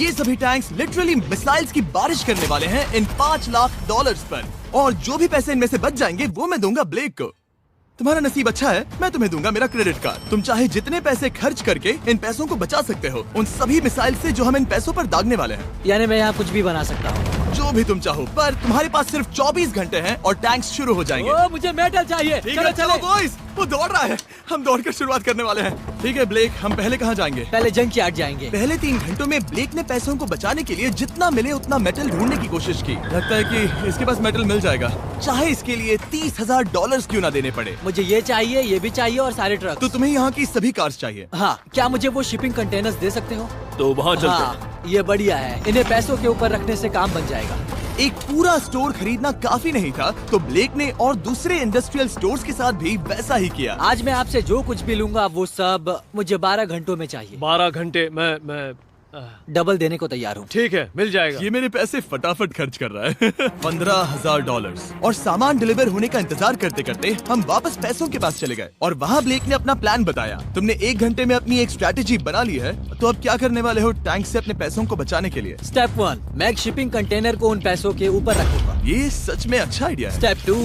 ये सभी tanks literally missiles की बारिश करने वाले हैं इन $5 लाख पर, और जो भी पैसे इनमें से बच जाएंगे वो मैं दूंगा ब्लेक को। तुम्हारा नसीब अच्छा है, मैं तुम्हें दूंगा मेरा क्रेडिट कार्ड। तुम चाहे जितने पैसे खर्च करके इन पैसों को बचा सकते हो उन सभी मिसाइल से जो हम इन पैसों पर दागने वाले हैं। यानी मैं यहाँ कुछ भी बना सकता हूँ? जो भी तुम चाहो, पर तुम्हारे पास सिर्फ 24 घंटे हैं और टैंक्स शुरू हो जाएंगे। ओ, मुझे मेटल चाहिए। चलो चलो बॉयज, वो दौड़ रहा है, हम दौड़कर शुरुआत करने वाले हैं। ठीक है ब्लेक, हम पहले कहाँ जाएंगे? पहले जंक यार्ड जाएंगे। पहले 3 घंटों में ब्लेक ने पैसों को बचाने के लिए जितना मिले उतना मेटल ढूंढने की कोशिश की। लगता है कि इसके पास मेटल मिल जाएगा, चाहे इसके लिए $30,000 क्यों ना देने पड़े। मुझे ये चाहिए, ये भी चाहिए और सारे ट्रक। तो तुम्हें यहाँ की सभी कार्स चाहिए? हाँ, क्या मुझे वो शिपिंग कंटेनर्स दे सकते हो? तो वहाँ चलते हैं। हाँ, ये बढ़िया है, इन्हें पैसों के ऊपर रखने से काम बन जाएगा। एक पूरा स्टोर खरीदना काफी नहीं था, तो ब्लेक ने और दूसरे इंडस्ट्रियल स्टोर्स के साथ भी वैसा ही किया। आज मैं आपसे जो कुछ भी लूंगा वो सब मुझे 12 घंटों में चाहिए। 12 घंटे मैं डबल देने को तैयार हूँ। ठीक है, मिल जाएगा। ये मेरे पैसे फटाफट खर्च कर रहा है। $15,000। और सामान डिलीवर होने का इंतजार करते करते हम वापस पैसों के पास चले गए और वहाँ ब्लेक ने अपना प्लान बताया। तुमने 1 घंटे में अपनी एक स्ट्रैटेजी बना ली है, तो अब क्या करने वाले हो टैंक से अपने पैसों को बचाने के लिए? स्टेप 1, मैं एक शिपिंग कंटेनर को उन पैसों के ऊपर रखूंगा। ये सच में अच्छा आइडिया है। स्टेप 2,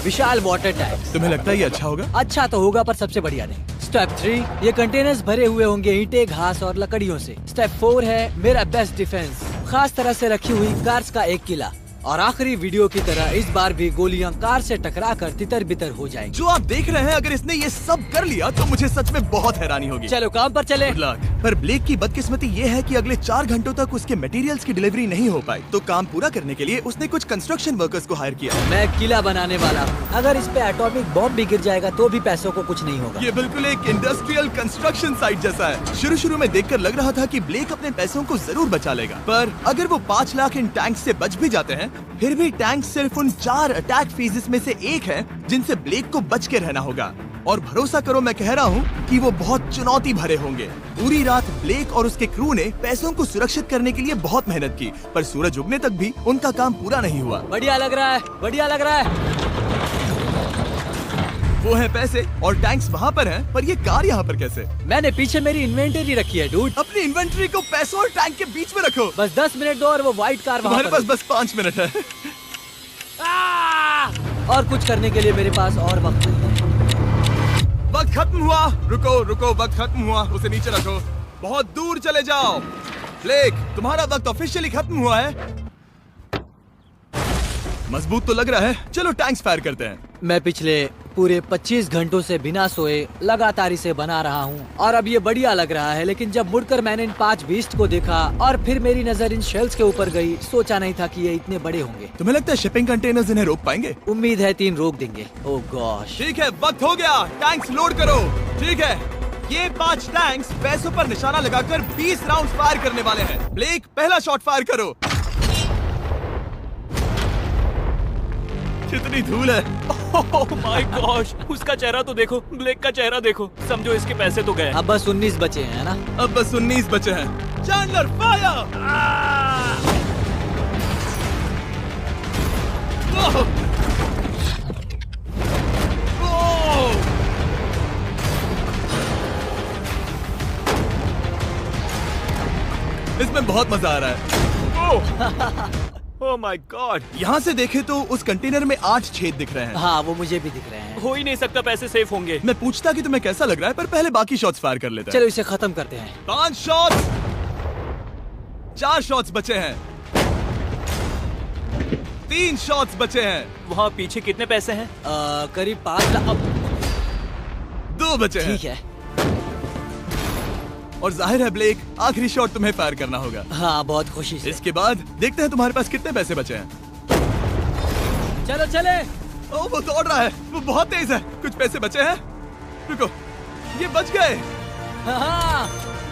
विशाल वाटर टैंक। तुम्हें लगता है ये अच्छा होगा? अच्छा तो होगा, पर सबसे बढ़िया नहीं। स्टेप 3, ये कंटेनर्स भरे हुए होंगे ईंटें, घास और लकड़ियों से। स्टेप 4 है मेरा बेस्ट डिफेंस, खास तरह से रखी हुई कार्स का एक किला। और आखिरी वीडियो की तरह इस बार भी गोलियां कार से टकराकर तितर बितर हो जाएंगी। जो आप देख रहे हैं, अगर इसने ये सब कर लिया तो मुझे सच में बहुत हैरानी होगी। चलो काम पर चले। Good luck। पर ब्लेक की बदकिस्मती ये है कि अगले 4 घंटों तक उसके मटेरियल्स की डिलीवरी नहीं हो पाई, तो काम पूरा करने के लिए उसने कुछ कंस्ट्रक्शन वर्कर्स को हायर किया। मैं किला बनाने वाला हूँ, अगर इस पे एटॉमिक बॉम्ब भी गिर जाएगा तो भी पैसों को कुछ नहीं होगा। ये बिल्कुल एक इंडस्ट्रियल कंस्ट्रक्शन साइट जैसा है। शुरू में देखकर लग रहा था कि ब्लेक अपने पैसों को जरूर बचा लेगा, पर अगर वो 5 लाख इन टैंक से बच भी जाते हैं, फिर भी टैंक सिर्फ उन 4 अटैक फेजेस में से एक है जिनसे ब्लेक को बच के रहना होगा। और भरोसा करो, मैं कह रहा हूँ कि वो बहुत चुनौती भरे होंगे। पूरी रात ब्लेक और उसके क्रू ने पैसों को सुरक्षित करने के लिए बहुत मेहनत की, पर सूरज उगने तक भी उनका काम पूरा नहीं हुआ। बढ़िया लग रहा है, बढ़िया लग रहा है। वो है पैसे और टैंक्स वहाँ पर हैं, पर ये कार यहाँ पर कैसे? मैंने पीछे मेरी इन्वेंटरी रखी है डूड। अपनी इन्वेंटरी को पैसों और टैंक के बीच में रखो। बस 10 मिनट दो और वो व्हाइट कार वहाँ तुम्हारे पर पास बस 5 मिनट है। और कुछ करने के लिए मेरे पास और वक्त नहीं है। वक्त खत्म हुआ। रुको, वक्त खत्म हुआ, उसे नीचे रखो। बहुत दूर चले जाओ। ब्लेक, तुम्हारा वक्त ऑफिशियली खत्म हुआ है। मजबूत तो लग रहा है, चलो टैंक्स फायर करते हैं। मैं पिछले पूरे 25 घंटों से बिना सोए लगातार इसे बना रहा हूँ और अब ये बढ़िया लग रहा है, लेकिन जब मुड़कर मैंने इन 5 बीस्ट को देखा और फिर मेरी नजर इन शेल्स के ऊपर गई, सोचा नहीं था कि ये इतने बड़े होंगे। तुम्हें लगता है शिपिंग कंटेनर्स इन्हें रोक पाएंगे? उम्मीद है 3 रोक देंगे। ओह गॉश। ठीक है, वक्त हो गया, टैंक्स लोड करो। ठीक है, ये 5 टैंक्स पैसों पर निशाना लगाकर 20 राउंड फायर करने वाले हैं। ब्लेक, पहला शॉट फायर करो। कितनी धूल है। ओह माय गॉश, उसका चेहरा तो देखो, ब्लेक का चेहरा देखो। समझो इसके पैसे तो गए। अब बस 19 बचे हैं ना? अब बस 19 बचे हैं। Chandler fire. इसमें बहुत मजा आ रहा है। ओह माय गॉड। यहाँ से देखे तो उस कंटेनर में 8 छेद दिख रहे हैं। हाँ, वो मुझे भी दिख रहे हैं। हो ही नहीं सकता, पैसे सेफ होंगे। मैं पूछता कि तुम्हें कैसा लग रहा है, पर पहले बाकी शॉट्स फायर कर लेते हैं। चलो इसे खत्म करते हैं। 5 शॉट्स, 4 शॉट्स बचे हैं, 3 शॉट्स बचे हैं। वहाँ पीछे कितने पैसे हैं? करीब 5 लाख। 2 बचे हैं। ठीक है। और जाहिर है ब्लेक, आखिरी शॉट तुम्हें फायर करना होगा। हाँ, बहुत खुशी से। इसके बाद देखते हैं तुम्हारे पास कितने पैसे बचे हैं। चलो चले। ओह, वो दौड़ रहा है, वो बहुत तेज है। कुछ पैसे बचे हैं। रुको, ये बच गए। हाँ,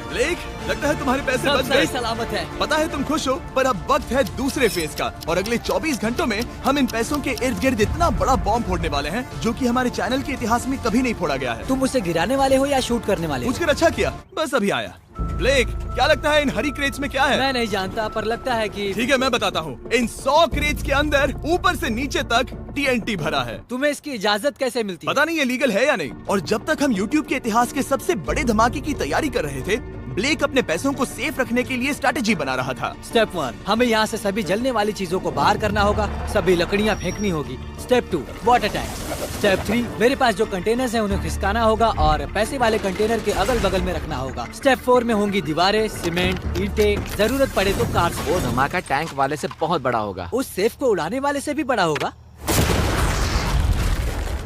ब्लेक, लगता है तुम्हारे पैसे सब बच सही गए। सलामत है। पता है तुम खुश हो, पर अब वक्त है दूसरे फेज का, और अगले 24 घंटों में हम इन पैसों के इर्द गिर्द इतना बड़ा बॉम्ब फोड़ने वाले हैं जो कि हमारे चैनल के इतिहास में कभी नहीं फोड़ा गया है। तुम उसे गिराने वाले हो या शूट करने वाले हो? पूछकर अच्छा किया, बस अभी आया। ब्लेक, क्या लगता है इन हरी क्रेट्स में क्या है? मैं नहीं जानता, पर लगता है कि ठीक है, मैं बताता हूँ। इन 100 क्रेट्स के अंदर ऊपर से नीचे तक TNT भरा है। तुम्हें इसकी इजाजत कैसे मिलती है? पता नहीं ये लीगल है या नहीं। और जब तक हम YouTube के इतिहास के सबसे बड़े धमाके की तैयारी कर रहे थे, ब्लेक अपने पैसों को सेफ रखने के लिए स्ट्रेटेजी बना रहा था। स्टेप 1, हमें यहाँ से सभी जलने वाली चीजों को बाहर करना होगा, सभी लकड़ियाँ फेंकनी होगी। Step 2, water tank. स्टेप 3, मेरे पास जो कंटेनर्स हैं उन्हें खिसकाना होगा और पैसे वाले कंटेनर के अगल बगल में रखना होगा। स्टेप 4 में होंगी दीवारें, सीमेंट, ईंटें, जरूरत पड़े तो कार्स। वो धमाका टैंक वाले से बहुत बड़ा होगा। उस सेफ को उड़ाने वाले से भी बड़ा होगा।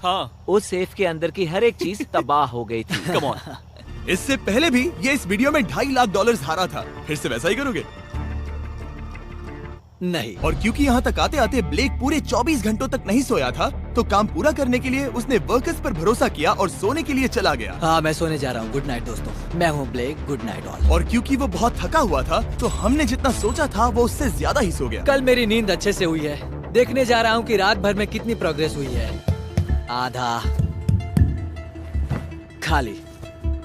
हाँ, उस सेफ के अंदर की हर एक चीज तबाह हो गई थी। Come on. इससे पहले भी ये इस वीडियो में $2.5 लाख हारा था। फिर से वैसा ही करोगे? नहीं। और क्योंकि यहाँ तक आते आते ब्लेक पूरे 24 घंटों तक नहीं सोया था, तो काम पूरा करने के लिए उसने वर्कर्स पर भरोसा किया और सोने के लिए चला गया। हाँ, मैं सोने जा रहा हूँ। गुड नाइट दोस्तों, मैं हूँ ब्लेक। Good night all. और क्योंकि वो बहुत थका हुआ था, तो हमने जितना सोचा था वो उससे ज्यादा ही सो गया। कल मेरी नींद अच्छे से हुई है। देखने जा रहा हूँ कि रात भर में कितनी प्रोग्रेस हुई है। आधा खाली।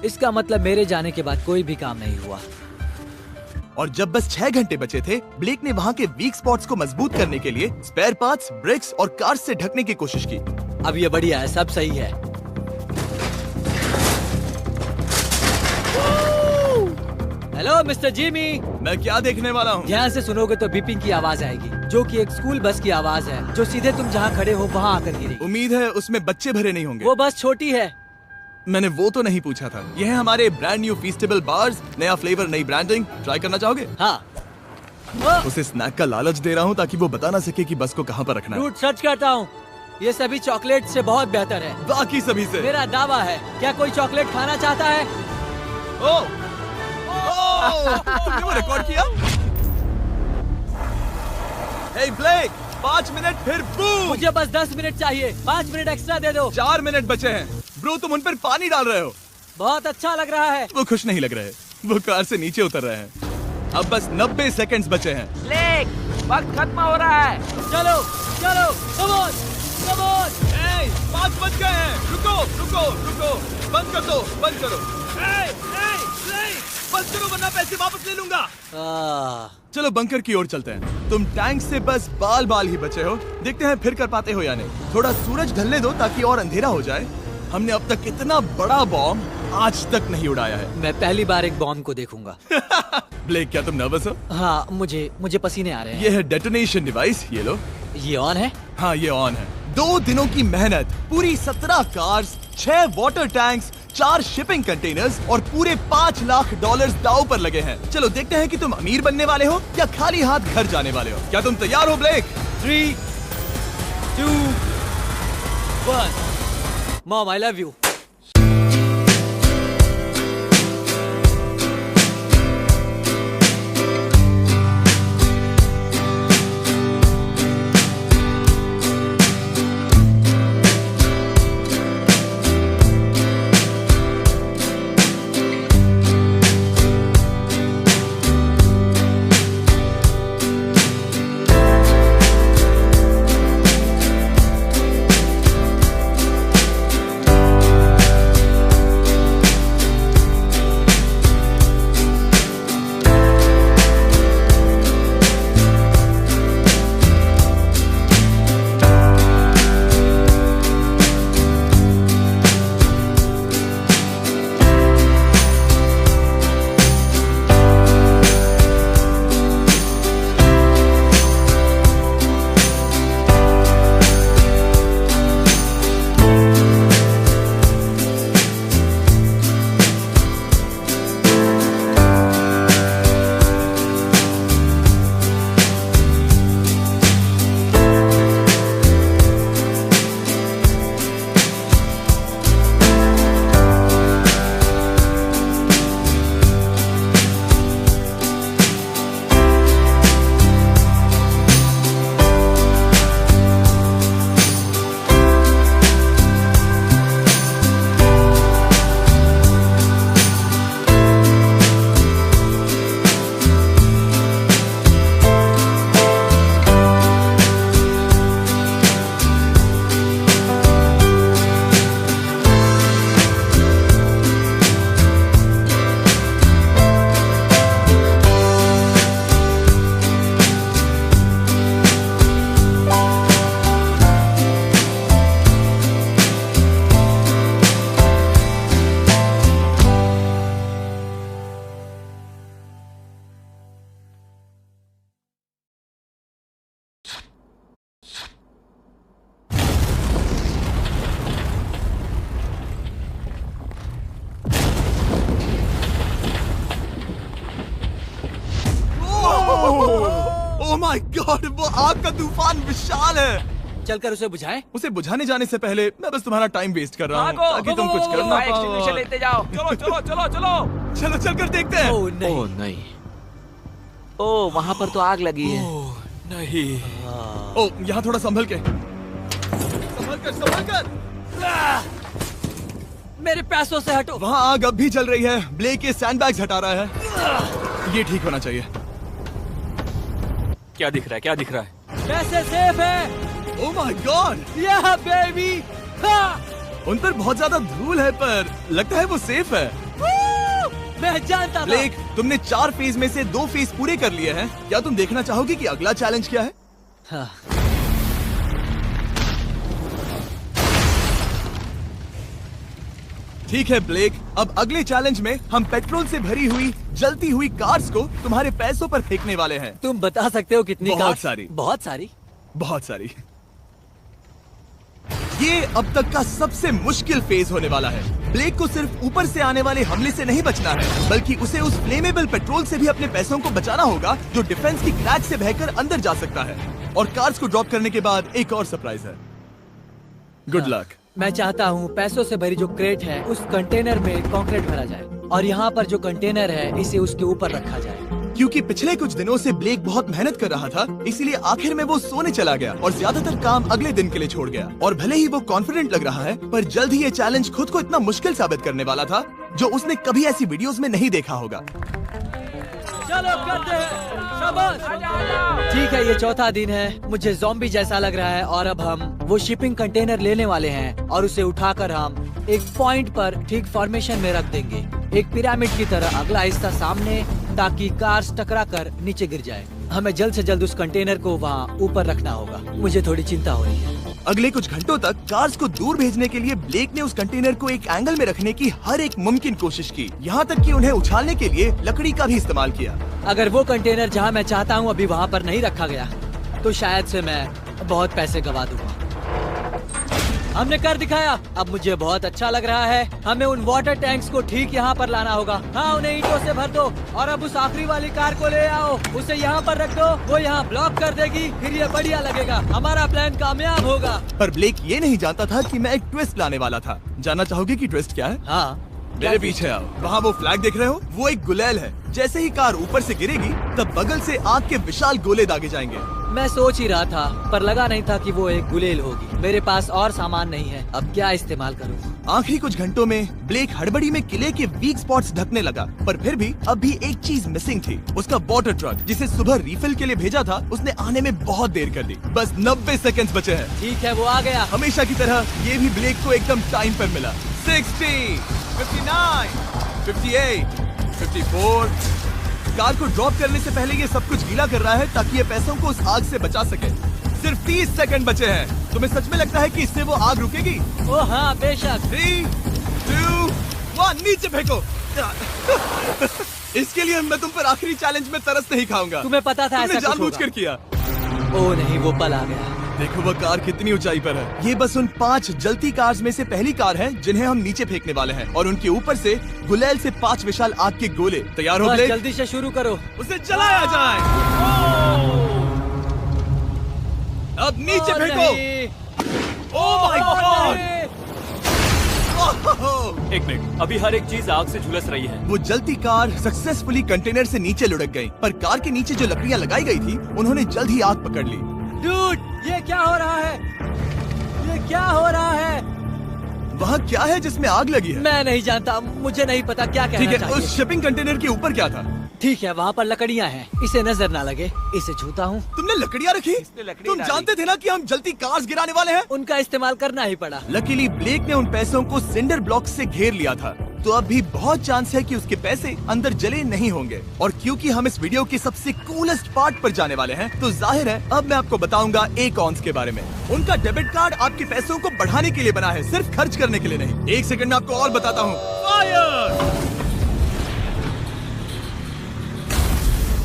इसका मतलब मेरे जाने के बाद कोई भी काम नहीं हुआ। और जब बस 6 घंटे बचे थे, ब्लेक ने वहाँ के वीक स्पॉट्स को मजबूत करने के लिए स्पेयर पार्ट्स, ब्रिक्स और कार्स से ढकने की कोशिश की। अब ये बढ़िया है, सब सही है। Hello mister Jimmy. मैं क्या देखने वाला हूँ? ध्यान से सुनोगे तो बीपिंग की आवाज आएगी, जो कि एक स्कूल बस की आवाज है, जो सीधे तुम जहाँ खड़े हो वहाँ आकर गिरी। उम्मीद है उसमें बच्चे भरे नहीं होंगे। वो बस छोटी है। मैंने वो तो नहीं पूछा था। ये है हमारे ब्रांड न्यू फीस्टेबल बार्स, नया फ्लेवर, नई ब्रांडिंग। ट्राई करना चाहोगे? हाँ। उसे स्नैक का लालच दे रहा हूँ ताकि वो बता ना सके कि बस को कहाँ पर रखना है। रूट सच कहता हूँ, ये सभी चॉकलेट से बहुत बेहतर है। बाकी सभी से। मेरा दावा है। क्या कोई चॉकलेट खाना चाहता है? ओ! तुमने वो रिकॉर्ड किया? हे ब्लेक, 5 मिनट फिर बूम! मुझे बस 10 मिनट चाहिए। 5 मिनट एक्स्ट्रा दे दो। 4 मिनट बचे हैं। ब्रो, तुम उन पर पानी डाल रहे हो। बहुत अच्छा लग रहा है। वो खुश नहीं लग रहे। वो कार से नीचे उतर रहे हैं। अब बस 90 सेकंड्स बचे हैं। ब्लेक, वक्त खत्म हो रहा है। चलो चलो, कम ऑन कम ऑन। 5 बज गए हैं। रुको रुको रुको, बंद कर दो, बंद करो। बंद करो वरना पैसे वापस ले लूंगा। चलो बंकर की ओर चलते हैं। तुम टैंक से बस बाल बाल ही बचे हो। देखते हैं फिर कर पाते हो या नहीं। थोड़ा सूरज ढलने दो ताकि और अंधेरा हो जाए। हमने अब तक इतना बड़ा बॉम्ब आज तक नहीं उड़ाया है। मैं पहली बार एक बॉम्ब को देखूंगा। ब्लेक, क्या तुम नर्वस हो? हाँ, मुझे पसीने आ रहे हैं। ये है डेटोनेशन डिवाइस, ये लो। ये ऑन है? हाँ, ये ऑन है। 2 दिनों की मेहनत, पूरी 17 cars, 6 water tanks, 4 shipping containers और पूरे $5 लाख दांव पर लगे हैं। चलो देखते हैं कि तुम अमीर बनने वाले हो या खाली हाथ घर जाने वाले हो। क्या तुम तैयार हो Blake? 3, 2, 1। Mom, I love you. Oh my God, वो आग का तूफान विशाल है। चलकर उसे बुझाएं। उसे बुझाने जाने से पहले मैं बस तुम्हारा टाइम वेस्ट कर रहा हूँ भागो, ताकि तुम कुछ कर ना फायर एक्सटिंग्विशर पाओ। लेते जाओ। चलो चलो चलो चलो। चलो चलकर देखते हैं। ओह नहीं। ओह नहीं, ओह वहाँ पर तो आग लगी है। ओह नहीं। ओह, यहाँ थोड़ा संभल के, संभल कर, संभल कर। मेरे पैसों से हटो। वहाँ आग अब भी चल रही है। ब्लेक ये सैंडबैग्स हटा रहा है। ये ठीक होना चाहिए। क्या दिख रहा है, क्या दिख रहा है? पैसे सेफ है। ओह माय गॉड, या बेबी। उन पर बहुत ज्यादा धूल है पर लगता है वो सेफ है। मैं जानता था। ब्लेक, तुमने 4 फेज में से 2 फेज पूरे कर लिए हैं। क्या तुम देखना चाहोगे कि अगला चैलेंज क्या है? हाँ। ठीक है ब्लेक, अब अगले चैलेंज में हम पेट्रोल से भरी हुई जलती हुई कार्स को तुम्हारे पैसों पर फेंकने वाले हैं। तुम बता सकते हो कितनी बहुत कार? सारी। बहुत सारी। बहुत सारी। ये अब तक का सबसे मुश्किल फेज होने वाला है। ब्लेक को सिर्फ ऊपर से आने वाले हमले से नहीं बचना है, बल्कि उसे उस फ्लेमेबल पेट्रोल से भी अपने पैसों को बचाना होगा जो डिफेंस की क्रैक से बहकर अंदर जा सकता है। और कार्स को ड्रॉप करने के बाद एक और सरप्राइज है। Good luck. मैं चाहता हूँ पैसों से भरी जो क्रेट है उस कंटेनर में कंक्रीट भरा जाए और यहाँ पर जो कंटेनर है इसे उसके ऊपर रखा जाए। क्योंकि पिछले कुछ दिनों से ब्लेक बहुत मेहनत कर रहा था, इसीलिए आखिर में वो सोने चला गया और ज्यादातर काम अगले दिन के लिए छोड़ गया। और भले ही वो कॉन्फिडेंट लग रहा है, पर जल्द ही ये चैलेंज खुद को इतना मुश्किल साबित करने वाला था जो उसने कभी ऐसी वीडियोस में नहीं देखा होगा। चलो करते हैं। शाबाश। ठीक है, ये चौथा दिन है। मुझे ज़ॉम्बी जैसा लग रहा है और अब हम वो शिपिंग कंटेनर लेने वाले हैं और उसे उठाकर हम एक पॉइंट पर ठीक फॉर्मेशन में रख देंगे, एक पिरामिड की तरह। अगला हिस्सा सामने, ताकि कार्स टकरा कर नीचे गिर जाए। हमें जल्द से जल्द उस कंटेनर को वहाँ ऊपर रखना होगा। मुझे थोड़ी चिंता हो रही है। अगले कुछ घंटों तक कार्स को दूर भेजने के लिए ब्लेक ने उस कंटेनर को एक एंगल में रखने की हर एक मुमकिन कोशिश की, यहाँ तक कि उन्हें उछालने के लिए लकड़ी का भी इस्तेमाल किया। अगर वो कंटेनर जहाँ मैं चाहता हूँ अभी वहाँ पर नहीं रखा गया तो शायद से मैं बहुत पैसे गवा दूंगा। हमने कर दिखाया। अब मुझे बहुत अच्छा लग रहा है। हमें उन वाटर टैंक्स को ठीक यहाँ पर लाना होगा। हाँ, उन्हें ईंटों से भर दो और अब उस आखिरी वाली कार को ले आओ। उसे यहाँ पर रख दो, वो यहाँ ब्लॉक कर देगी, फिर ये बढ़िया लगेगा। हमारा प्लान कामयाब होगा। पर ब्लेक ये नहीं जानता था कि मैं एक ट्विस्ट लाने वाला था। जानना चाहोगे कि ट्विस्ट क्या है? हाँ, मेरे पीछे आओ। वहाँ वो फ्लैग देख रहे हो? वो एक गुलेल है। जैसे ही कार ऊपर से गिरेगी तब बगल से आग के विशाल गोले दागे जाएंगे। मैं सोच ही रहा था पर लगा नहीं था कि वो एक गुलेल होगी। मेरे पास और सामान नहीं है, अब क्या इस्तेमाल करूँ? आखिरी कुछ घंटों में ब्लेक हड़बड़ी में किले के वीक स्पॉट्स ढकने लगा, पर फिर भी अब भी एक चीज मिसिंग थी। उसका वाटर ट्रक, जिसे सुबह रिफिल के लिए भेजा था, उसने आने में बहुत देर कर दी। बस 90 सेकंड्स बचे हैं। ठीक है, वो आ गया। हमेशा की तरह ये भी ब्लेक को एकदम टाइम पर मिला। 60, 59, 58, 54। कार को ड्रॉप करने से पहले ये सब कुछ गीला कर रहा है ताकि ये पैसों को उस आग से बचा सके। सिर्फ 30 सेकंड बचे हैं। तुम्हें सच में लगता है कि इससे वो आग रुकेगी? ओ हाँ, बेशक। 3, 2, 1, नीचे फेंको। इसके लिए मैं तुम पर आखिरी चैलेंज में तरस नहीं खाऊंगा। तुम्हें पता था तुमने ऐसा कुछ जानबूझकर होगा। किया। ओ नहीं, वो पल आ गया। देखो वो कार कितनी ऊंचाई पर है। ये बस उन 5 जलती कार्स में से पहली कार है जिन्हें हम नीचे फेंकने वाले हैं, और उनके ऊपर से गुलेल से 5 विशाल आग के गोले। तैयार हो बस ब्लेक? जल्दी से शुरू करो। उसे चलाया जाए। अब नीचे ओ फेंको। नहीं। ओह माय गॉड! एक मिनट, अभी हर एक चीज आग से झुलस रही है। वो जलती कार सक्सेसफुली कंटेनर से नीचे लुढ़क गई, पर कार के नीचे जो लकड़ियां लगाई गई थी उन्होंने जल्द ही आग पकड़ ली। डूड, ये क्या हो रहा है? ये क्या हो रहा है? वहाँ क्या है जिसमें आग लगी है? मैं नहीं जानता, मुझे नहीं पता क्या ठीक कहना है, चाहिए। उस शिपिंग कंटेनर के ऊपर क्या था? ठीक है, वहाँ पर लकड़ियाँ हैं, इसे नजर ना लगे। इसे छूता हूँ। तुमने लकड़ियाँ रखी? लकड़ी तुम डाली। जानते थे ना कि हम जलती कार्स गिराने वाले हैं? उनका इस्तेमाल करना ही पड़ा। लकीली ब्लेक ने उन पैसों को सिंडर ब्लॉक से घेर लिया था, तो अब भी बहुत चांस है कि उसके पैसे अंदर जले नहीं होंगे। और क्योंकि हम इस वीडियो के सबसे कूलेस्ट पार्ट पर जाने वाले हैं, तो जाहिर है अब मैं आपको बताऊंगा एकॉन्स के बारे में। उनका डेबिट कार्ड आपके पैसों को बढ़ाने के लिए बना है, सिर्फ खर्च करने के लिए नहीं। एक सेकंड में आपको और बताता हूँ। फायर!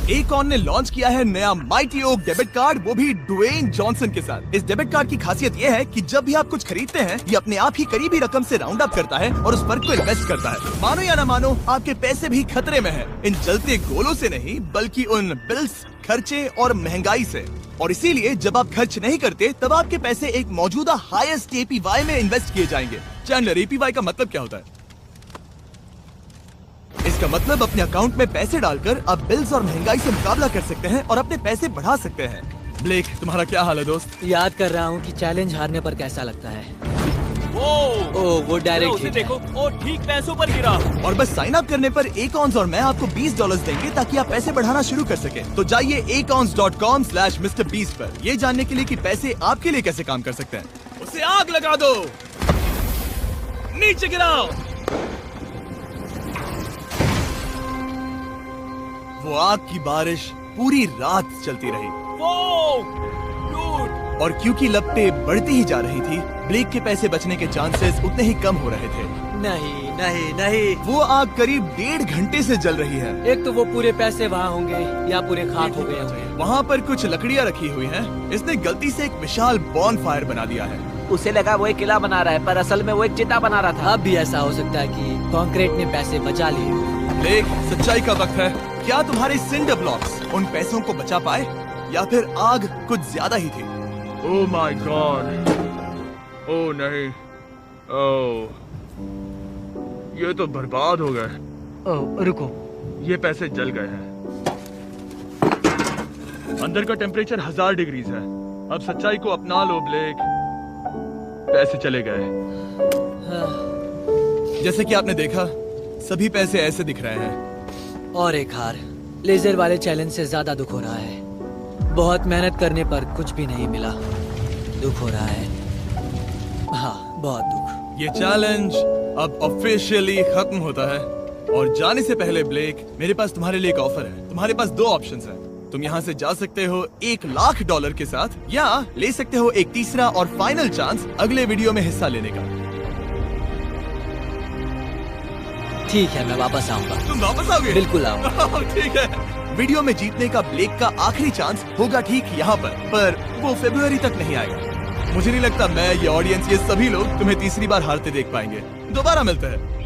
Akon ने लॉन्च किया है नया माइटी ओक डेबिट कार्ड, वो भी ड्वेन जॉनसन के साथ। इस डेबिट कार्ड की खासियत ये है कि जब भी आप कुछ खरीदते हैं, ये अपने आप ही करीबी रकम से राउंड अप करता है और उस फर्क को इन्वेस्ट करता है। मानो या न मानो, आपके पैसे भी खतरे में हैं। इन जलते गोलों से नहीं, बल्कि उन बिल्स, खर्चे और महंगाई से। और इसीलिए जब आप खर्च नहीं करते, तब आपके पैसे एक मौजूदा हाईएस्ट APY में इन्वेस्ट किए जाएंगे। चैंडलर, APY का मतलब क्या होता है? इसका मतलब अपने अकाउंट में पैसे डालकर आप बिल्स और महंगाई से मुकाबला कर सकते हैं और अपने पैसे बढ़ा सकते हैं। ब्लेक, तुम्हारा क्या हाल है दोस्त? याद कर रहा हूँ कि चैलेंज हारने पर कैसा लगता है। वो उसे डायरेक्ट देखो, ओ ठीक पैसों पर गिरा। और बस साइन अप करने पर Akons और मैं आपको $20 देंगे ताकि आप पैसे बढ़ाना शुरू कर सके। तो जाइए akons.com/MrBeast पर ये जानने के लिए कि पैसे आपके लिए कैसे काम कर सकते हैं। उसे आग लगा दो, नीचे गिराओ। वो आग की बारिश पूरी रात चलती रही। और क्योंकि लपटें बढ़ती ही जा रही थी, ब्लेक के पैसे बचने के चांसेस उतने ही कम हो रहे थे। नहीं नहीं नहीं, वो आग करीब 1.5 घंटे से जल रही है। एक तो वो पूरे पैसे वहाँ होंगे या पूरे खाक हो गए होंगे। वहाँ पर कुछ लकड़ियाँ रखी हुई हैं। इसने गलती से एक विशाल बॉनफायर बना दिया है। उसे लगा वो एक किला बना रहा है, पर असल में वो एक चिता बना रहा था। अब भी ऐसा हो सकता है कि कंक्रीट ने पैसे बचा लिए। ब्लेक, सच्चाई का वक्त है। क्या तुम्हारे सिंडर ब्लॉक्स उन पैसों को बचा पाए, या फिर आग कुछ ज्यादा ही थी? Oh my God! Oh नहीं! Oh! ये तो बर्बाद हो गए। ओह रुको, ये पैसे जल गए हैं। अंदर का टेम्परेचर 1000 डिग्रीज है। अब सच्चाई को अपना लो ब्लेक। पैसे चले गए। जैसे कि आपने देखा, सभी पैसे ऐसे दिख रहे हैं। और एक हार। लेजर वाले चैलेंज से ज्यादा दुख हो रहा है। बहुत मेहनत करने पर कुछ भी नहीं मिला। दुख हो रहा है, हाँ बहुत दुख। ये चैलेंज अब ऑफिशियली खत्म होता है। और जाने से पहले ब्लेक, मेरे पास तुम्हारे लिए एक ऑफर है। तुम्हारे पास 2 ऑप्शंस हैं। तुम यहाँ से जा सकते हो $1,00,000 के साथ, या ले सकते हो एक तीसरा और फाइनल चांस अगले वीडियो में हिस्सा लेने का। ठीक है, मैं वापस आऊंगा। तुम वापस आओगे? बिल्कुल आऊंगा। ठीक है। वीडियो में जीतने का ब्लेक का आखिरी चांस होगा ठीक यहाँ पर वो फरवरी तक नहीं आएगा। मुझे नहीं लगता मैं, ये ऑडियंस, ये सभी लोग तुम्हें तीसरी बार हारते देख पाएंगे। दोबारा मिलते हैं।